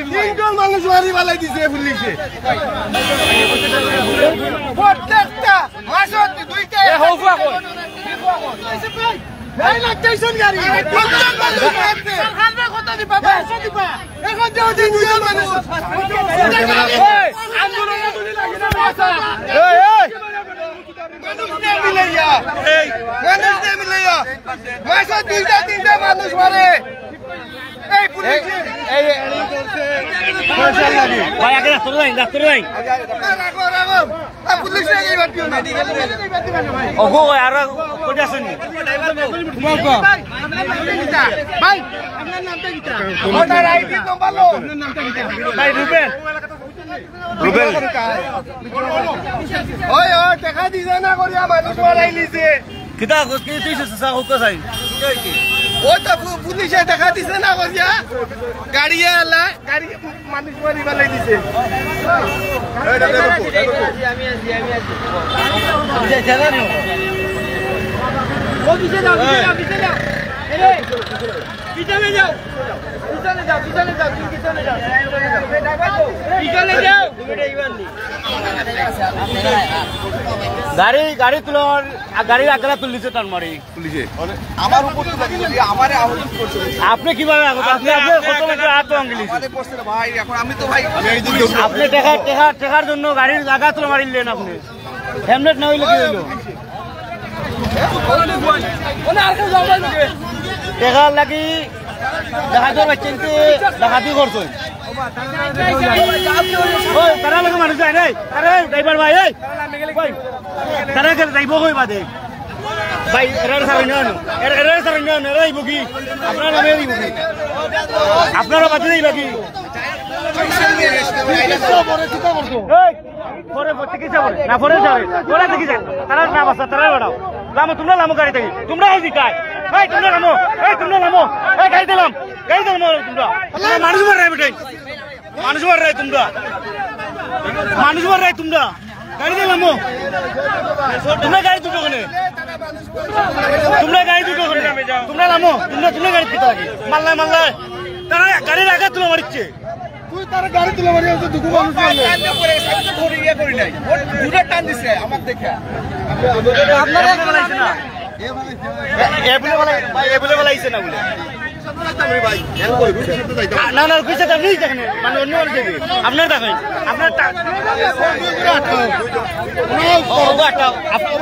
তিনজন মানুষ মারি বেলায় দিছে পুলিশে প্রত্যেকটা মাসত দুইটা এই লাগতেছেন গাড়ি সরকারের কথা দিবা পয়সা দিবা এখন যাও তিনজন মানুষ আন্দোলনে তুলি লাগি না পয়সা এই এই মানুষ নে মিলাইয়া এই মানুষ নে মিলাইয়া মাসত দুইটা তিনটা মানুষ মারে এই পুলিশ এই পয়সা লাগি ভাই আগে রাস্তা নাই রাখো রাখো আ পুলিশ লাগি বাদ দিও মেডিকেল ভাই ওগো আর কই আছেন ভাই আপনার নামটা কি ওটার আইডি নাম্বার লো আপনার নামটা কি ভাই রুবেল ওই ও টাকা দিছে না করিয়া মানুষ মারাই লিছে কিটা কি দিছে সাসা হুক চাই ও তো পুলিশে টাকা দিছে না করিয়া গাড়ি এলা গাড়ি মানুষ মারি বেলাই দিছে আমি জানা না ও দিছে দাও এরে পিছনে যাও গাড়ি তুলার গাড়ির আগলা তুলিছে টান মারি পুলিশে আমার উপর তো লাগি আমারে আহত করছে আপনি কিভাবে আগত আপনি কত মিটার হাত ভাঙলি আমারে করছে ভাই এখন আমি তো ভাই আপনি টাকার জন্য গাড়ির জায়গা তুলে মারিলেন আপনি হেলমেট না হইলে কি হইলো ওনা আর কেউ যাও না টাকা লাগি দেখাতো বাচ্চাকে দেখাতি করছো ওই তারা লাগে মানুষ যায় নাই আরে ড্রাইভার ভাই এই তারা গেল যাইব কই বাদে ভাই এরার সারাই না এরাই বুকি আপনারা নামে এই বুকি আপনারা বাদে দেই বাকি পরে চিকিৎসা করে না পরে যাবে পরে চিকিৎসা তারা না বাসা তারা বাড়াও লামো তোমরা লামো গাড়ি থেকে তোমরা এই দিকায় এই তোমরা লামো এই গাড়ি দিলাম তোমরা মানুষ মার রায় বেটাই মানুষ মার রায় তোমরা গাড়ি দিলাম তোমরা গাড়ি দুটো ওখানে তোমরা লামো তোমরা গাড়ি দিতে লাগে মাল্লায় তারা গাড়ির আঘাত তুলে মারিচ্ছে তুই তার গাড়ি তুলে মারিয়ে তো দুটো মানুষ করি নাই দুটো টান দিছে আমার দেখে আপনারা বলাইছে না এগুলো বলাইছে না বলে না কইছে আপনি দেখেন মানে অন্য দেবে আপনার দেখেন আপনার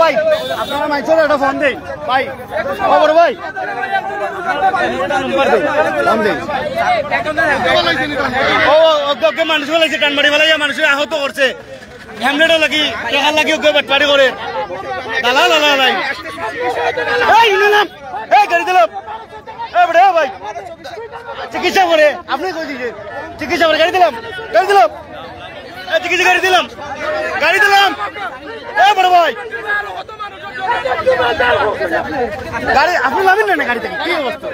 ভাই আপনারা মাইছেন একটা ফোন দেই ভাই খবর ভাই মানুষ বলাইছে টানবাড়ি বলাই মানুষ আহত করছে হ্যামলেটও লাগি টাকা লাগি বাটপাড়ি করে দালা গাড়ি দিলাম ভাই চিকিৎসা করে আপনি কই দিয়েছে চিকিৎসা করে গাড়ি দিলাম চিকিৎসা গাড়ি দিলাম বড় ভাই গাড়ি আপনি নামেন না গাড়ি থেকে কি অবস্থা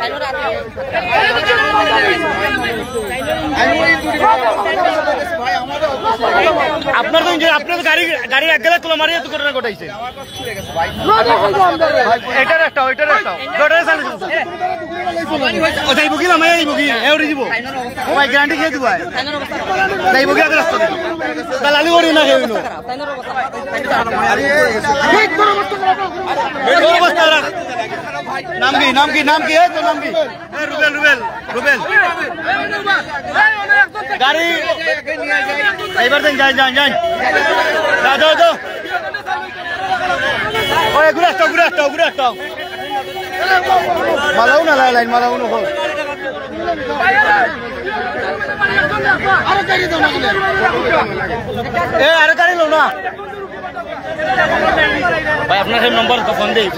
আপনার তো আপনার গাড়ি এক গেলে তোলা মারিয়ে তো ঘটনা ঘটাইছে এটার একটা যাইব কি না এই বগি এউরি দিব ও ভাই গ্যারান্টি খেয়ে দিব যাইব কি আগে রাস্তা দালালি করি না কেউ নাম কি এই তো নাম কি রুবেল গাড়ি এবার দেন যান যাও ওই ঘুরে আসতাও মালাও না লাইন মালাও না আরে গাড়ি লো না ভাই আপনার নম্বর তো ফোন দেই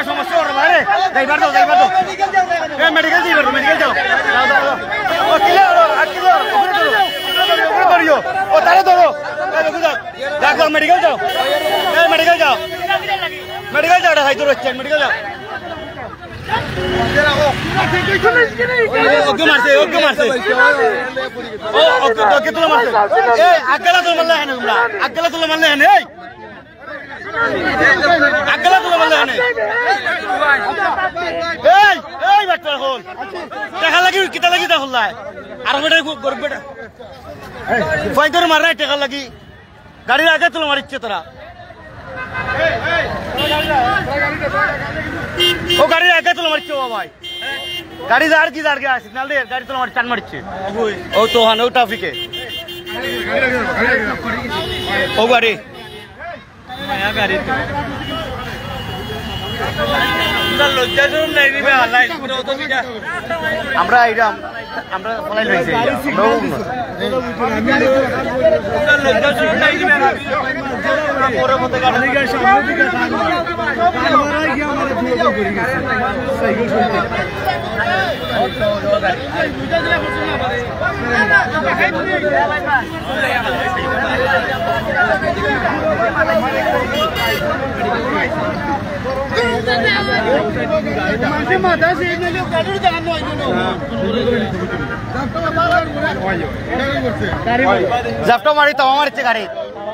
সমস্যা মেডিকেল যাও তারা ধরো মেডিকেল যাও দেখাই তোর হচ্ছে মেডিকেল যাও ওকে মারছে ওকে তুলে মারছে আগলা তুলে মারলে হ্যাঁ তোমরা আগলা তুলে মারলে হ্যাঁ এই এই বাচ্চা হল টাকা লাগি কিতা লাগি তা হল্লাই আর বেটা গরিব বেটা ফাইদার মার রে টাকা লাগি গাড়ি আগে তুলে মারিচ্ছে তোরা ও গাড়ি আগে তুলে মারিচ্ছে ও ভাই গাড়ি যার কি যার গিয়া সিগন্যাল দে গাড়ি তুলে মারি চান মারিচ্ছে ও তো হান ও ট্রাফিকে ও গাড়ি মায়া গাড়ি তো আমরা এইরাম আমরা ফলাই লইছি জাপটা মারি তো মারছে গাড়ি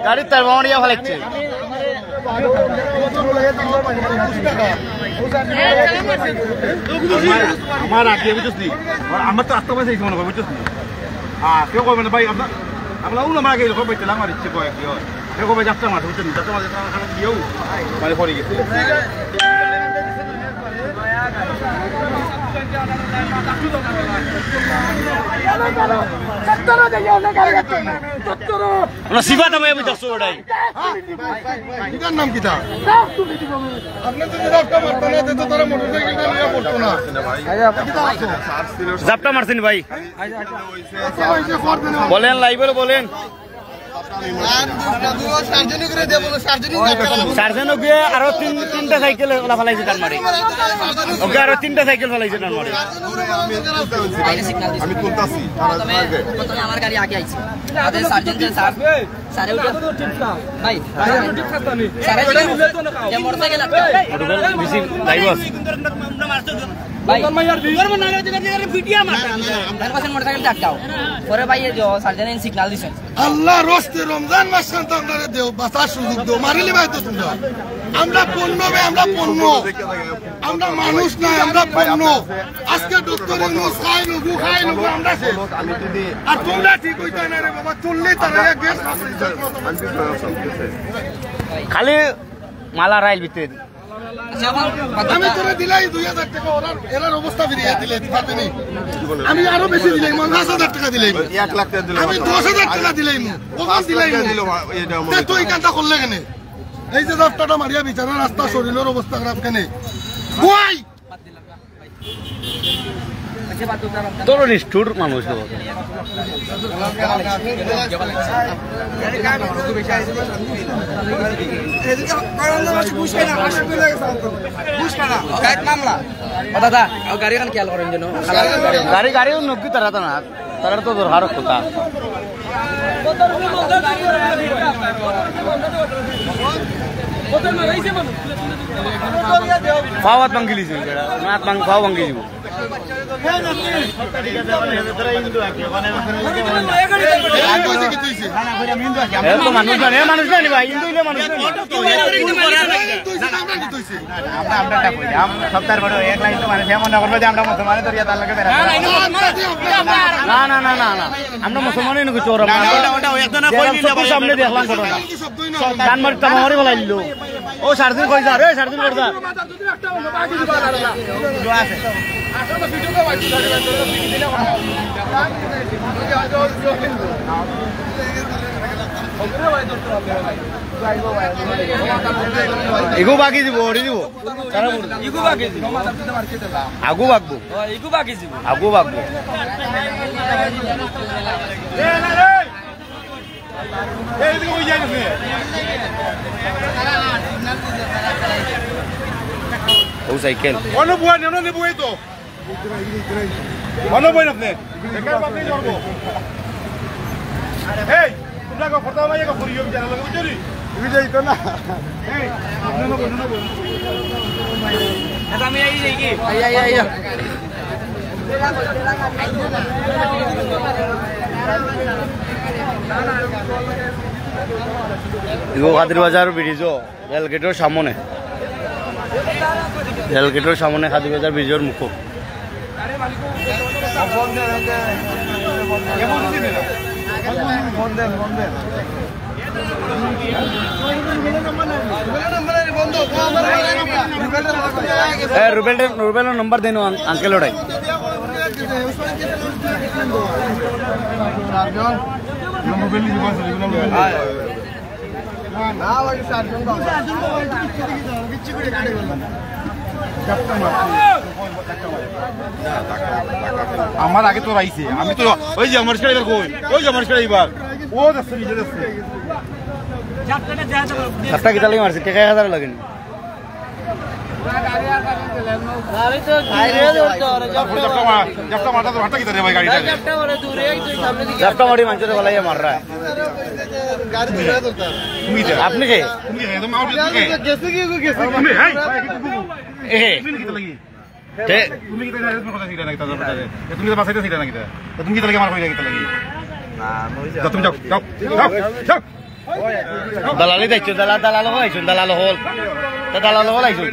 গাড়ি তার মারিয়া ফেলাচ্ছে আমার আগে বুঝছিস নি আমার তো আত্মা পাইছে মনে হয় বুঝছিস নি কেউ কবে না ভাই আপনার আপনার আমার আগে এরকম পাইতে আমার ইচ্ছে কয় কি হয় কেউ কবে যাত্রা মাঠে বুঝছেন যাত্রা মাঠে দিয়েও মানে পরে গেছে সিফাত আমি বুঝছো ওটাই এটার নাম কি তা আপনি যদি রাস্তা মারতে না দিত তারা মোটরসাইকেলটা নিয়ে পড়তো না জাপটা মারছেন ভাই বলেন লাইভে বলেন সার্জেন গিয়ে আরো তিনটা সাইকেল ফেলাইছে তার মারি ওকে আরো তিনটা সাইকেল ফেলাইছে তার মারি আমি তুলতাছি আমার গাড়ি আগে আইছে আমাদের সার্জেন্ট স্যার স্যারে উঠে ভাই স্যারে যে মোটরসাইকেল বেশি লাইভ আছে ভাই তোর মন নাগে যে ভিডিও মারতা তার পাশে মোটরসাইকেল আটকাও পরে ভাই এই যে সার্জেন্ট সিগন্যাল দিছেন আল্লাহ রস্তে রমজান মাস শান্ত আপনারা দেও বাঁচার সুযোগ দেও মারিলে ভাই তো তোমরা আমরা পণ্য ভাই আমরা পণ্য আমরা মানুষ না আমরা পণ্য আজকে ডক্টরের নো খাই নুগু আমরা সে আর তোমরা ঠিক হইতা না রে বাবা তুললে তারা গ্যাস খালি মালা রাইল ভিতরে আমি তোরে দিলাই 2000 টাকা এরার অবস্থা ফিরিয়ে দিলে পারবেনি আমি আরো বেশি দিলাই 50000 টাকা দিলাই 1 লাখ টাকা দিলাম আমি 10000 টাকা দিলাই ওখান দিলাই তুই কান্তা করলে কেন এই যে রাস্তাটা মারিয়া বিচারা রাস্তা শরীরের অবস্থা খারাপ কেন কই তোর নিষ্ঠুর মানুষ দাদা গাড়ি এখন খেয়াল করেন যেন গাড়ি গাড়িও নকি তারা তো না তারা তো দরকার কথা পাওয়াত ভাঙ্গি লিছি মাত ভাঙ পাও ভাঙ্গি দিব মানুষ না ভাই হিন্দু মানুষ সপ্তাহের বড় এক লাইন তো মানে মনে করবো যে আমরা মুসলমানের দরিয়া তার লোকে না না না না না আমরা মুসলমানই নাকি চোর সামনে দেখলাম ঘটনা গান মারি তামা মারি বলাই দিল ও সারদিন কই যা রে সারদিন করে যা এগু বাকি দিব ওড়ি দিব ইগু বাকি দিব আগু বাগবো ইগু বাকি দিব আগু বাগবো ও সাইকেল অন্য বুয়া নেন বুয়াই তো অন্য বই আপনি একার বাপনি করব এই তোমরা কো ফটো মাইয়া কো ফুরিও বিচারা লাগে বুঝলি তুমি যাই তো না এই আপনি না বল এটা আমি আই যাই কি আই ইগো কাদের বাজার ব্রিজও রেল গেটের সামনে রেলগেটের সামনে খাদি বাজার ব্রিজের মুখ। রুবেলের নম্বর দেন আঙ্কেল ওটাই। আমার আগে তো রাইছে, আমি তো ওই যে আমার এবার কই, ওই যে আমার এবার ও যাচ্ছে নিজে যাচ্ছে। সাতটা কিতা লাগে মারছে, টাকা 1000 লাগেন। জাপটা মারি মানুষের বলাইয়া মাররা। আপনি কে? দালালি দেখছো, দালাল হল আইছো, দালাল হল দালাল হল আইছো।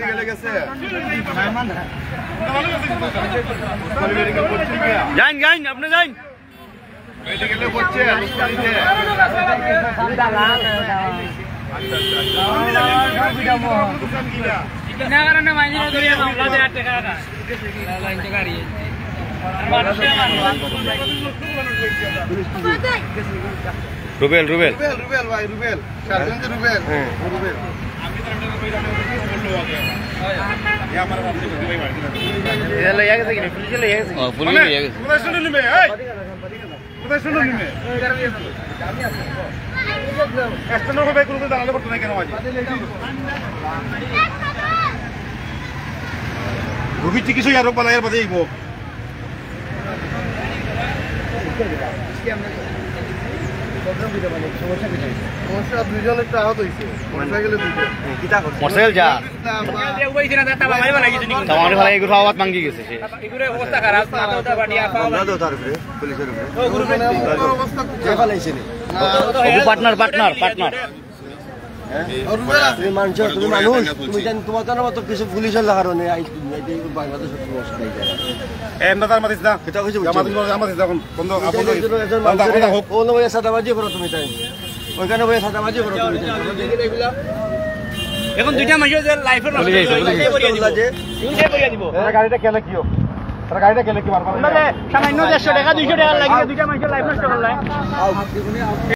যান যান আপনি যান। রুবেল রুবেল রুবেল ভাই রুবেল সার্জেন্ট রুবেল রুবেল রুবির চিকিৎসা আর পালাইয়ার বাজে আইব। মোটরসাইকেল যা আমার ভাই এগুলো আওয়াজ ভাঙ্গি গেছে সে। পার্টনার পার্টনার পার্টনার তুমি মানুষ, তুমি মানুষ, তুমি তোমার জানো তো কিছু পুলিশের কারণে বাংলাদেশের সাদাবাজি করো তুমি, তাই ওইখানে বসে সাদাবাজি করো তুমি। এখন দুইটা মানুষ গাড়িটা কেলে কি গাড়িটা কেলে কি সামান্য 150 টাকা 200 টাকা লাগিয়ে দুইটা মানুষের লাইফ নষ্ট করলাম।